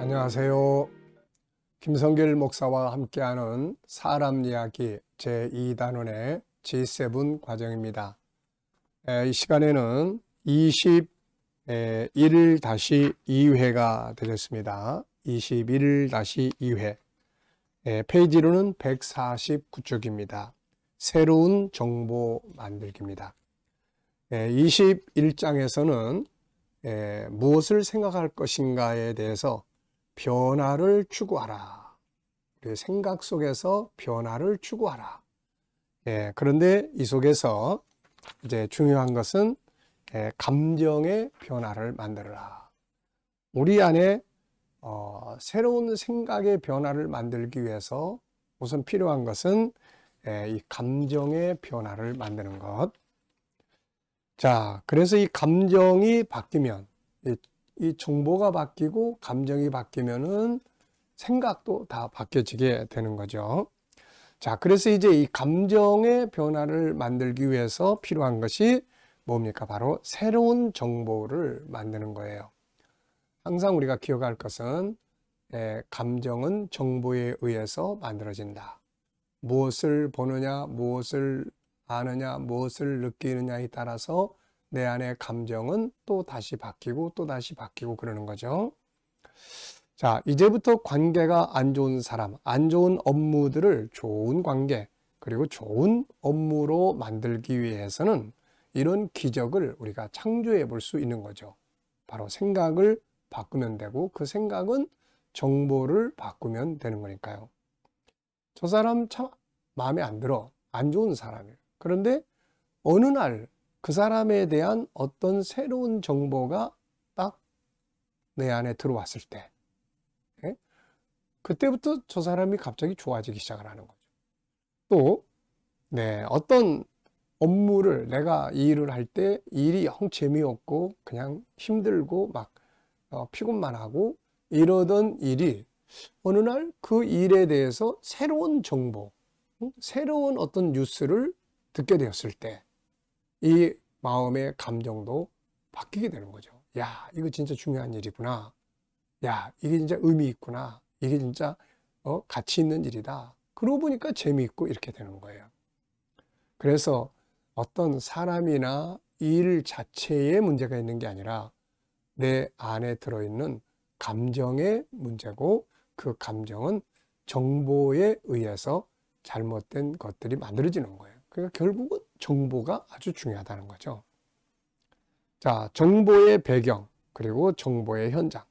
안녕하세요. 김성길 목사와 함께하는 사람 이야기 제2단원의 G7 과정입니다. 이 시간에는 21-2회가 되겠습니다. 21-2회. 페이지로는 149쪽입니다. 새로운 정보 만들기입니다. 21장에서는 무엇을 생각할 것인가에 대해서 변화를 추구하라. 우리 생각 속에서 변화를 추구하라. 그런데 이 속에서 이제 중요한 것은 감정의 변화를 만들어라. 우리 안에 새로운 생각의 변화를 만들기 위해서 우선 필요한 것은 이 감정의 변화를 만드는 것. 자, 그래서 이 감정이 바뀌면 이 정보가 바뀌고 감정이 바뀌면은 생각도 다 바뀌어지게 되는 거죠. 자, 그래서 이제 이 감정의 변화를 만들기 위해서 필요한 것이 뭡니까? 바로 새로운 정보를 만드는 거예요. 항상 우리가 기억할 것은 감정은 정보에 의해서 만들어진다. 무엇을 보느냐, 무엇을 아느냐, 무엇을 느끼느냐에 따라서 내 안의 감정은 또 다시 바뀌고 또 다시 바뀌고 그러는 거죠. 자, 이제부터 관계가 안 좋은 사람, 안 좋은 업무들을 좋은 관계, 그리고 좋은 업무로 만들기 위해서는 이런 기적을 우리가 창조해 볼 수 있는 거죠. 바로 생각을 바꾸면 되고 그 생각은 정보를 바꾸면 되는 거니까요. 저 사람 참 마음에 안 들어. 안 좋은 사람이에요. 그런데 어느 날 그 사람에 대한 어떤 새로운 정보가 딱 내 안에 들어왔을 때, 그때부터 저 사람이 갑자기 좋아지기 시작을 하는 거죠. 또, 어떤 업무를 내가 이 일을 할 때 일이 영 재미없고 그냥 힘들고 막 피곤만 하고 이러던 일이 어느 날 그 일에 대해서 새로운 정보, 새로운 어떤 뉴스를 듣게 되었을 때 이 마음의 감정도 바뀌게 되는 거죠. 야, 이거 진짜 중요한 일이구나. 야, 이게 진짜 의미 있구나. 이게 진짜 가치 있는 일이다. 그러고 보니까 재미있고 이렇게 되는 거예요. 그래서 어떤 사람이나 일 자체에 문제가 있는 게 아니라 내 안에 들어있는 감정의 문제고 그 감정은 정보에 의해서 잘못된 것들이 만들어지는 거예요. 그러니까 결국은 정보가 아주 중요하다는 거죠. 자, 정보의 배경, 그리고 정보의 현장.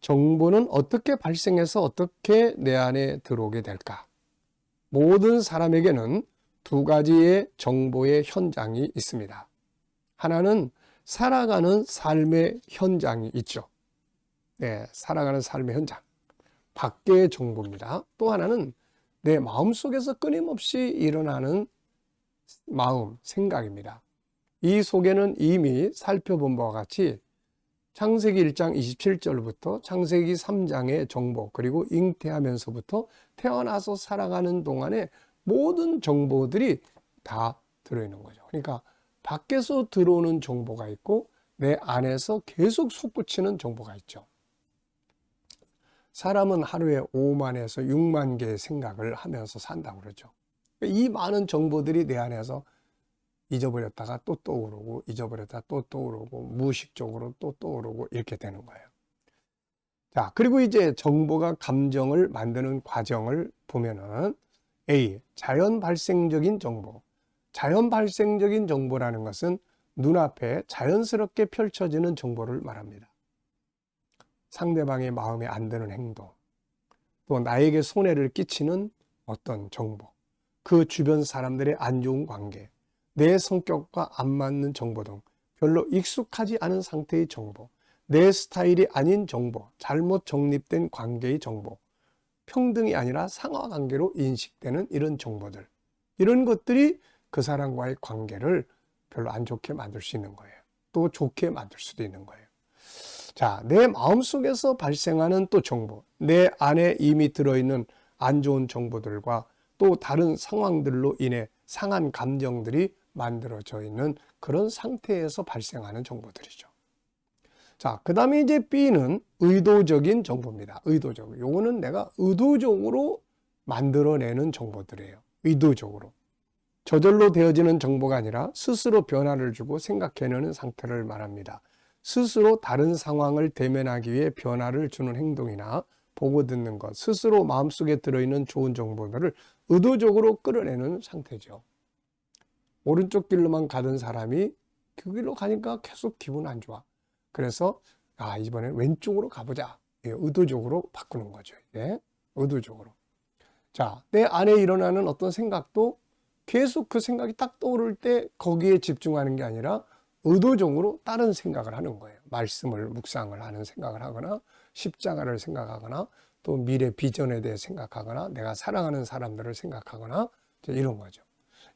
정보는 어떻게 발생해서 어떻게 내 안에 들어오게 될까? 모든 사람에게는 두 가지의 정보의 현장이 있습니다. 하나는 살아가는 삶의 현장이 있죠. 살아가는 삶의 현장. 밖의 정보입니다. 또 하나는 내 마음속에서 끊임없이 일어나는 마음, 생각입니다. 이 속에는 이미 살펴본 바와 같이 창세기 1장 27절부터 창세기 3장의 정보, 그리고 잉태하면서부터 태어나서 살아가는 동안에 모든 정보들이 다 들어있는 거죠. 그러니까 밖에서 들어오는 정보가 있고 내 안에서 계속 솟구치는 정보가 있죠. 사람은 하루에 5만에서 6만 개의 생각을 하면서 산다고 그러죠. 이 많은 정보들이 내 안에서 잊어버렸다가 또 떠오르고 잊어버렸다가 또 떠오르고 무의식적으로 또 떠오르고 이렇게 되는 거예요. 자, 그리고 이제 정보가 감정을 만드는 과정을 보면은 A, 자연 발생적인 정보. 자연 발생적인 정보라는 것은 눈앞에 자연스럽게 펼쳐지는 정보를 말합니다. 상대방의 마음에 안 드는 행동, 또 나에게 손해를 끼치는 어떤 정보, 그 주변 사람들의 안 좋은 관계, 내 성격과 안 맞는 정보 등 별로 익숙하지 않은 상태의 정보, 내 스타일이 아닌 정보, 잘못 정립된 관계의 정보, 평등이 아니라 상하관계로 인식되는 이런 정보들, 이런 것들이 그 사람과의 관계를 별로 안 좋게 만들 수 있는 거예요. 또 좋게 만들 수도 있는 거예요. 자, 내 마음속에서 발생하는 또 정보, 내 안에 이미 들어있는 안 좋은 정보들과 또 다른 상황들로 인해 상한 감정들이 만들어져 있는 그런 상태에서 발생하는 정보들이죠. 자, 그 다음에 이제 B는 의도적인 정보입니다. 의도적. 요거는 내가 의도적으로 만들어내는 정보들이에요. 의도적으로. 저절로 되어지는 정보가 아니라 스스로 변화를 주고 생각해내는 상태를 말합니다. 스스로 다른 상황을 대면하기 위해 변화를 주는 행동이나 보고 듣는 것, 스스로 마음속에 들어있는 좋은 정보들을 의도적으로 끌어내는 상태죠. 오른쪽 길로만 가던 사람이 그 길로 가니까 계속 기분 안 좋아. 그래서 이번엔 왼쪽으로 가보자. 의도적으로 바꾸는 거죠. 의도적으로. 자, 내 안에 일어나는 어떤 생각도 계속 그 생각이 딱 떠오를 때 거기에 집중하는 게 아니라 의도적으로 다른 생각을 하는 거예요. 말씀을 묵상을 하는 생각을 하거나 십자가를 생각하거나 또 미래 비전에 대해 생각하거나 내가 사랑하는 사람들을 생각하거나 이런 거죠.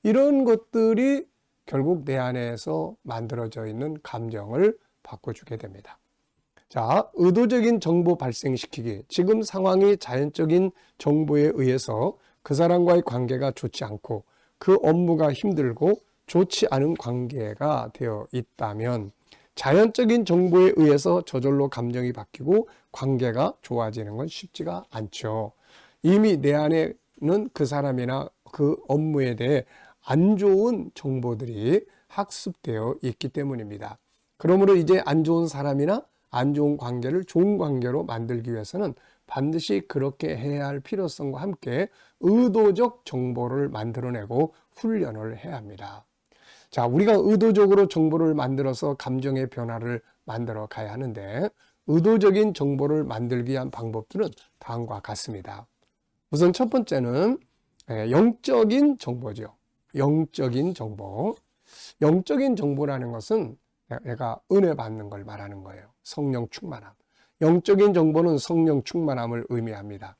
이런 것들이 결국 내 안에서 만들어져 있는 감정을 바꿔주게 됩니다. 자, 의도적인 정보 발생시키기. 지금 상황이 자연적인 정보에 의해서 그 사람과의 관계가 좋지 않고 그 업무가 힘들고 좋지 않은 관계가 되어 있다면 자연적인 정보에 의해서 저절로 감정이 바뀌고 관계가 좋아지는 건 쉽지가 않죠. 이미 내 안에는 그 사람이나 그 업무에 대해 안 좋은 정보들이 학습되어 있기 때문입니다. 그러므로 이제 안 좋은 사람이나 안 좋은 관계를 좋은 관계로 만들기 위해서는 반드시 그렇게 해야 할 필요성과 함께 의도적 정보를 만들어내고 훈련을 해야 합니다. 자, 우리가 의도적으로 정보를 만들어서 감정의 변화를 만들어 가야 하는데 의도적인 정보를 만들기 위한 방법들은 다음과 같습니다. 우선 첫 번째는 영적인 정보죠. 영적인 정보. 영적인 정보라는 것은 내가 은혜 받는 걸 말하는 거예요. 성령 충만함. 영적인 정보는 성령 충만함을 의미합니다.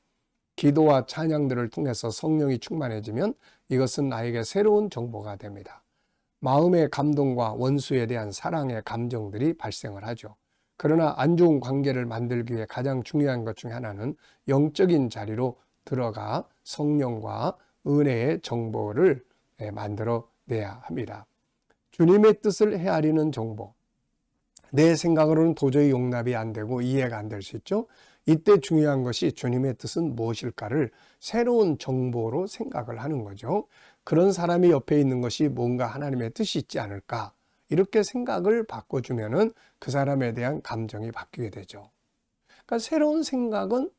기도와 찬양들을 통해서 성령이 충만해지면 이것은 나에게 새로운 정보가 됩니다. 마음의 감동과 원수에 대한 사랑의 감정들이 발생을 하죠. 그러나 안 좋은 관계를 만들기 위해 가장 중요한 것 중 하나는 영적인 자리로 들어가 성령과 은혜의 정보를 만들어내야 합니다. 주님의 뜻을 헤아리는 정보. 내 생각으로는 도저히 용납이 안 되고 이해가 안 될 수 있죠. 이때 중요한 것이 주님의 뜻은 무엇일까를 새로운 정보로 생각을 하는 거죠. 그런 사람이 옆에 있는 것이 뭔가 하나님의 뜻이 있지 않을까, 이렇게 생각을 바꿔주면은 그 사람에 대한 감정이 바뀌게 되죠. 그러니까 새로운 생각은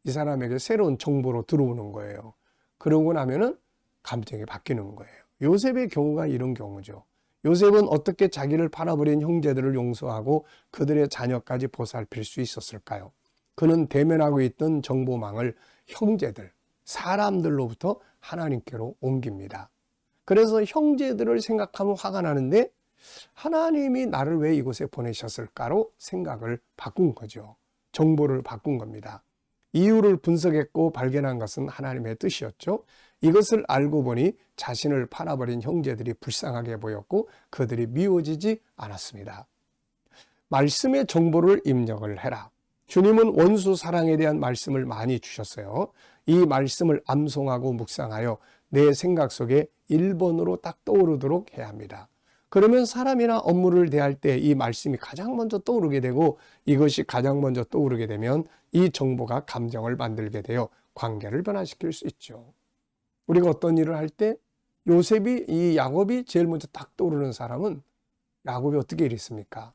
이 사람에게 새로운 정보로 들어오는 거예요. 그러고 나면은 감정이 바뀌는 거예요. 요셉의 경우가 이런 경우죠. 요셉은 어떻게 자기를 팔아버린 형제들을 용서하고 그들의 자녀까지 보살필 수 있었을까요? 그는 대면하고 있던 정보망을 형제들, 사람들로부터 하나님께로 옮깁니다. 그래서 형제들을 생각하면 화가 나는데 하나님이 나를 왜 이곳에 보내셨을까로 생각을 바꾼 거죠. 정보를 바꾼 겁니다. 이유를 분석했고 발견한 것은 하나님의 뜻이었죠. 이것을 알고 보니 자신을 팔아버린 형제들이 불쌍하게 보였고 그들이 미워지지 않았습니다. 말씀의 정보를 입력을 해라. 주님은 원수 사랑에 대한 말씀을 많이 주셨어요. 이 말씀을 암송하고 묵상하여 내 생각 속에 1번으로 딱 떠오르도록 해야 합니다. 그러면 사람이나 업무를 대할 때 이 말씀이 가장 먼저 떠오르게 되고 이것이 가장 먼저 떠오르게 되면 이 정보가 감정을 만들게 되어 관계를 변화시킬 수 있죠. 우리가 어떤 일을 할 때 요셉이, 이 야곱이 제일 먼저 딱 떠오르는 사람은 야곱이 어떻게 일했습니까?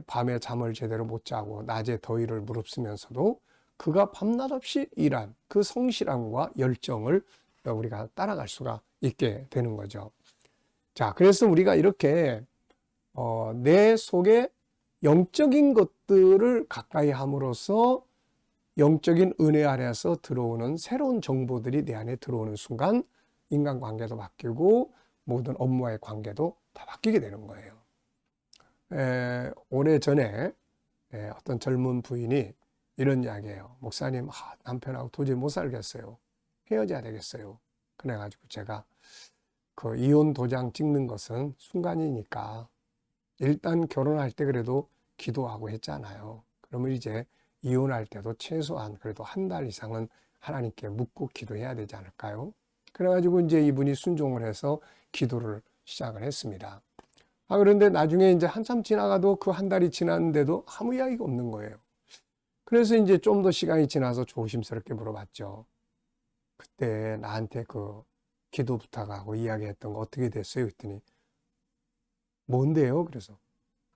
밤에 잠을 제대로 못 자고 낮에 더위를 무릅쓰면서도 그가 밤낮 없이 일한 그 성실함과 열정을 우리가 따라갈 수가 있게 되는 거죠. 자, 그래서 우리가 이렇게 내 속에 영적인 것들을 가까이 함으로써 영적인 은혜 아래에서 들어오는 새로운 정보들이 내 안에 들어오는 순간 인간관계도 바뀌고 모든 업무와의 관계도 다 바뀌게 되는 거예요. 오래전에 어떤 젊은 부인이 이런 이야기예요. 목사님, 남편하고 도저히 못 살겠어요. 헤어져야 되겠어요. 그래가지고 제가 그 이혼 도장 찍는 것은 순간이니까 일단 결혼할 때 그래도 기도하고 했잖아요. 그러면 이제 이혼할 때도 최소한 그래도 한 달 이상은 하나님께 묻고 기도해야 되지 않을까요? 그래가지고 이제 이분이 순종을 해서 기도를 시작을 했습니다. 그런데 나중에 이제 한참 지나가도 그 한 달이 지났는데도 아무 이야기가 없는 거예요. 그래서 이제 좀 더 시간이 지나서 조심스럽게 물어봤죠. 그때 나한테 그 기도 부탁하고 이야기했던 거 어떻게 됐어요? 그랬더니 뭔데요? 그래서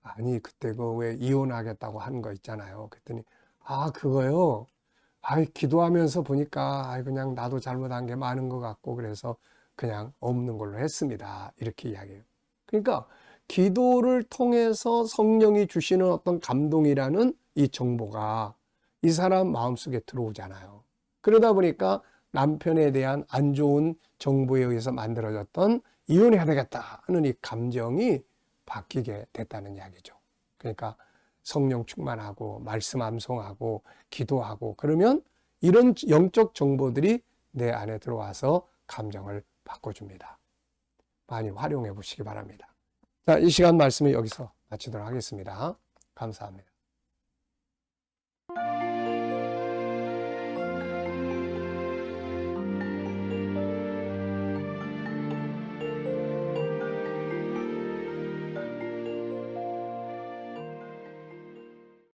아니 그때 그 왜 이혼하겠다고 한 거 있잖아요. 그랬더니 그거요. 기도하면서 보니까 그냥 나도 잘못한 게 많은 것 같고 그래서 그냥 없는 걸로 했습니다. 이렇게 이야기해요. 그러니까 기도를 통해서 성령이 주시는 어떤 감동이라는 이 정보가 이 사람 마음속에 들어오잖아요. 그러다 보니까 남편에 대한 안 좋은 정보에 의해서 만들어졌던 이혼해야 되겠다 하는 이 감정이 바뀌게 됐다는 이야기죠. 그러니까 성령 충만하고 말씀 암송하고 기도하고 그러면 이런 영적 정보들이 내 안에 들어와서 감정을 바꿔줍니다. 많이 활용해 보시기 바랍니다. 자, 이 시간 말씀을 여기서 마치도록 하겠습니다. 감사합니다.